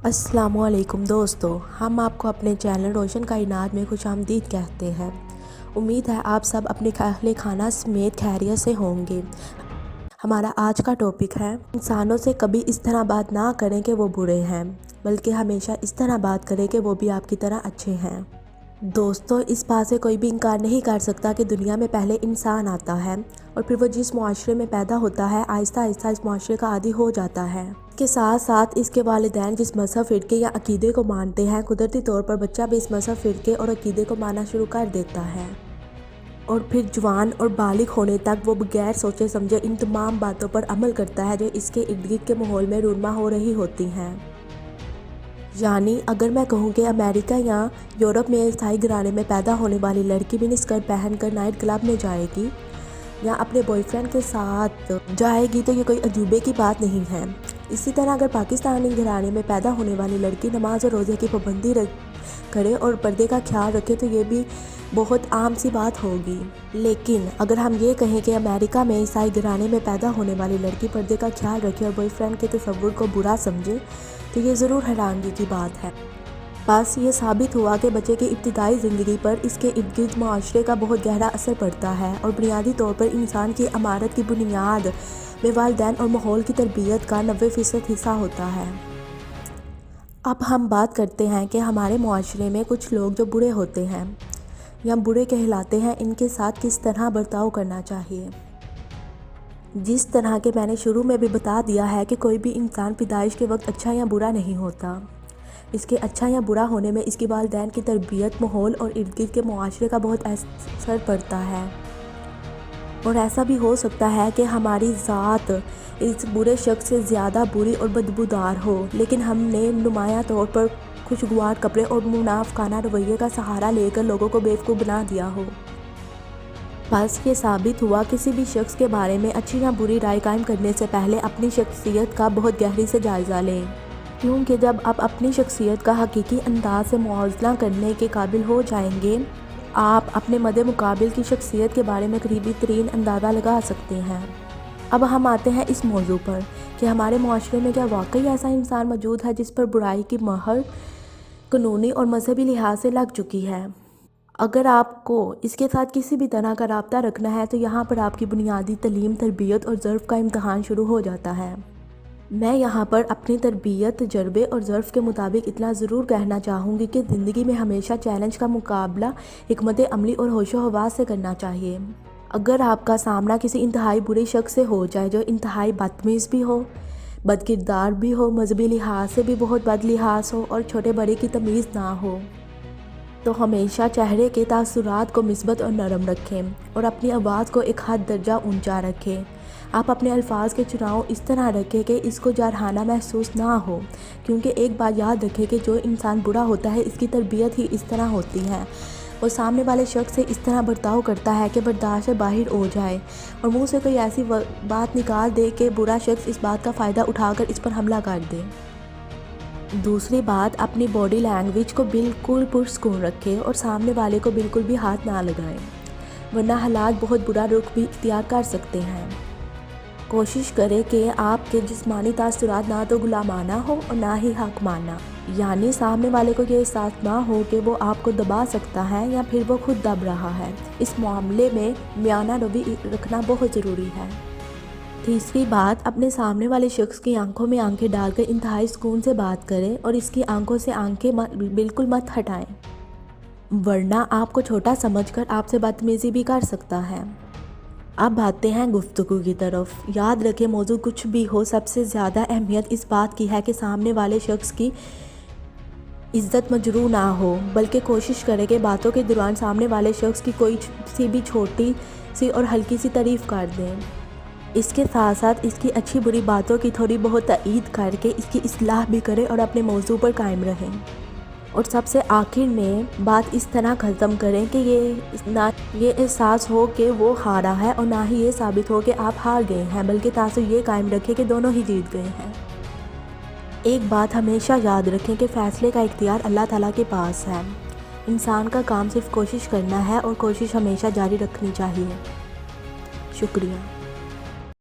السلام علیکم دوستو، ہم آپ کو اپنے چینل روشن کائنات میں خوش آمدید کہتے ہیں۔ امید ہے آپ سب اپنے اہل خانہ سمیت خیریت سے ہوں گے۔ ہمارا آج کا ٹاپک ہے، انسانوں سے کبھی اس طرح بات نہ کریں کہ وہ برے ہیں، بلکہ ہمیشہ اس طرح بات کریں کہ وہ بھی آپ کی طرح اچھے ہیں۔ دوستو، اس بات سے کوئی بھی انکار نہیں کر سکتا کہ دنیا میں پہلے انسان آتا ہے اور پھر وہ جس معاشرے میں پیدا ہوتا ہے آہستہ آہستہ اس معاشرے کا عادی ہو جاتا ہے۔ اس کے ساتھ ساتھ اس کے والدین جس مذہب فرقے یا عقیدے کو مانتے ہیں، قدرتی طور پر بچہ بھی اس مذہب فرقے اور عقیدے کو ماننا شروع کر دیتا ہے، اور پھر جوان اور بالغ ہونے تک وہ بغیر سوچے سمجھے ان تمام باتوں پر عمل کرتا ہے جو اس کے ارد گرد کے ماحول میں رونما ہو رہی ہوتی ہیں۔ یعنی اگر میں کہوں کہ امریکہ یا یورپ میں عیسائی گھرانے میں پیدا ہونے والی لڑکی بھی اسکرٹ پہن کر نائٹ کلب میں جائے گی یا اپنے بوائے فرینڈ کے ساتھ جائے گی تو یہ کوئی عجوبے کی بات نہیں ہے۔ اسی طرح اگر پاکستانی گھرانے میں پیدا ہونے والی لڑکی نماز اور روزے کی پابندی کرے اور پردے کا خیال رکھے تو یہ بھی بہت عام سی بات ہوگی۔ لیکن اگر ہم یہ کہیں کہ امریکہ میں عیسائی گھرانے میں پیدا ہونے والی لڑکی پردے کا خیال رکھے اور بوائے فرینڈ کے تصور کو برا سمجھے تو یہ ضرور حیرانگی کی بات ہے۔ بس یہ ثابت ہوا کہ بچے کی ابتدائی زندگی پر اس کے ارد گرد معاشرے کا بہت گہرا اثر پڑتا ہے، اور بنیادی طور پر انسان کی عمارت کی بنیاد میں والدین اور ماحول کی تربیت کا 90% حصہ ہوتا ہے۔ اب ہم بات کرتے ہیں کہ ہمارے معاشرے میں کچھ لوگ جو برے ہوتے ہیں یا برے کہلاتے ہیں، ان کے ساتھ کس طرح برتاؤ کرنا چاہیے۔ جس طرح کہ میں نے شروع میں بھی بتا دیا ہے کہ کوئی بھی انسان پیدائش کے وقت اچھا یا برا نہیں ہوتا، اس کے اچھا یا برا ہونے میں اس کی والدین کی تربیت، ماحول اور ارد گرد کے معاشرے کا بہت اثر پڑتا ہے، اور ایسا بھی ہو سکتا ہے کہ ہماری ذات اس برے شخص سے زیادہ بری اور بدبودار ہو، لیکن ہم نے نمایاں طور پر خوشگوار کپڑے اور منافقانہ رویے کا سہارا لے کر لوگوں کو بیوقوف بنا دیا ہو۔ بس یہ ثابت ہوا کسی بھی شخص کے بارے میں اچھی یا بری رائے قائم کرنے سے پہلے اپنی شخصیت کا بہت گہرائی سے جائزہ لیں، کیونکہ جب آپ اپنی شخصیت کا حقیقی انداز سے موازنہ کرنے کے قابل ہو جائیں گے، آپ اپنے مد مقابل کی شخصیت کے بارے میں قریبی ترین اندازہ لگا سکتے ہیں۔ اب ہم آتے ہیں اس موضوع پر کہ ہمارے معاشرے میں کیا واقعی ایسا انسان موجود ہے جس پر برائی کی مہر قانونی اور مذہبی لحاظ سے لگ چکی ہے۔ اگر آپ کو اس کے ساتھ کسی بھی طرح کا رابطہ رکھنا ہے تو یہاں پر آپ کی بنیادی تعلیم، تربیت اور ظرف کا امتحان شروع ہو جاتا ہے۔ میں یہاں پر اپنی تربیت، تجربے اور ظرف کے مطابق اتنا ضرور کہنا چاہوں گی کہ زندگی میں ہمیشہ چیلنج کا مقابلہ حکمت عملی اور ہوش و حواس سے کرنا چاہیے۔ اگر آپ کا سامنا کسی انتہائی برے شخص سے ہو جائے جو انتہائی بدتمیز بھی ہو، بد کردار بھی ہو، مذہبی لحاظ سے بھی بہت بد لحاظ ہو اور چھوٹے بڑے کی تمیز نہ ہو، تو ہمیشہ چہرے کے تاثرات کو مثبت اور نرم رکھیں اور اپنی آواز کو ایک حد درجہ اونچا رکھیں۔ آپ اپنے الفاظ کے چناؤ اس طرح رکھیں کہ اس کو جارحانہ محسوس نہ ہو، کیونکہ ایک بات یاد رکھیں کہ جو انسان برا ہوتا ہے اس کی تربیت ہی اس طرح ہوتی ہے، وہ سامنے والے شخص سے اس طرح برتاؤ کرتا ہے کہ برداشت سے باہر ہو جائے اور منہ سے کوئی ایسی بات نکال دے کہ برا شخص اس بات کا فائدہ اٹھا کر اس پر حملہ کر دے۔ دوسری بات، اپنی باڈی لینگویج کو بالکل پرسکون رکھیں اور سامنے والے کو بالکل بھی ہاتھ نہ لگائیں، ورنہ حالات بہت برا رخ بھی اختیار کر سکتے ہیں۔ کوشش کریں کہ آپ کے جسمانی تاثرات نہ تو غلامانہ ہو اور نہ ہی حاکمانہ، یعنی سامنے والے کو یہ احساس نہ ہو کہ وہ آپ کو دبا سکتا ہے یا پھر وہ خود دب رہا ہے۔ اس معاملے میں میانہ روی رکھنا بہت ضروری ہے۔ تیسری بات، اپنے سامنے والے شخص کی آنکھوں میں آنکھیں ڈال کر انتہائی سکون سے بات کریں اور اس کی آنکھوں سے آنکھیں بالکل مت ہٹائیں، ورنہ آپ کو چھوٹا سمجھ کر آپ سے بدتمیزی بھی کر سکتا ہے۔ اب آتے ہیں گفتگو کی طرف۔ یاد رکھیں، موضوع کچھ بھی ہو، سب سے زیادہ اہمیت اس بات کی ہے کہ سامنے والے شخص کی عزت مجروح نہ ہو، بلکہ کوشش کریں کہ باتوں کے دوران سامنے والے شخص کی کوئی سی بھی چھوٹی سی اور ہلکی سی تعریف کر دیں۔ اس کے ساتھ ساتھ اس کی اچھی بری باتوں کی تھوڑی بہت تائید کر کے اس کی اصلاح بھی کریں اور اپنے موضوع پر قائم رہیں۔ اور سب سے آخر میں بات اس طرح ختم کریں کہ نہ یہ احساس ہو کہ وہ ہارا ہے اور نہ ہی یہ ثابت ہو کہ آپ ہار گئے ہیں، بلکہ تاثر یہ قائم رکھیں کہ دونوں ہی جیت گئے ہیں۔ ایک بات ہمیشہ یاد رکھیں کہ فیصلے کا اختیار اللہ تعالیٰ کے پاس ہے۔ انسان کا کام صرف کوشش کرنا ہے اور کوشش ہمیشہ جاری رکھنی چاہیے۔ شکریہ۔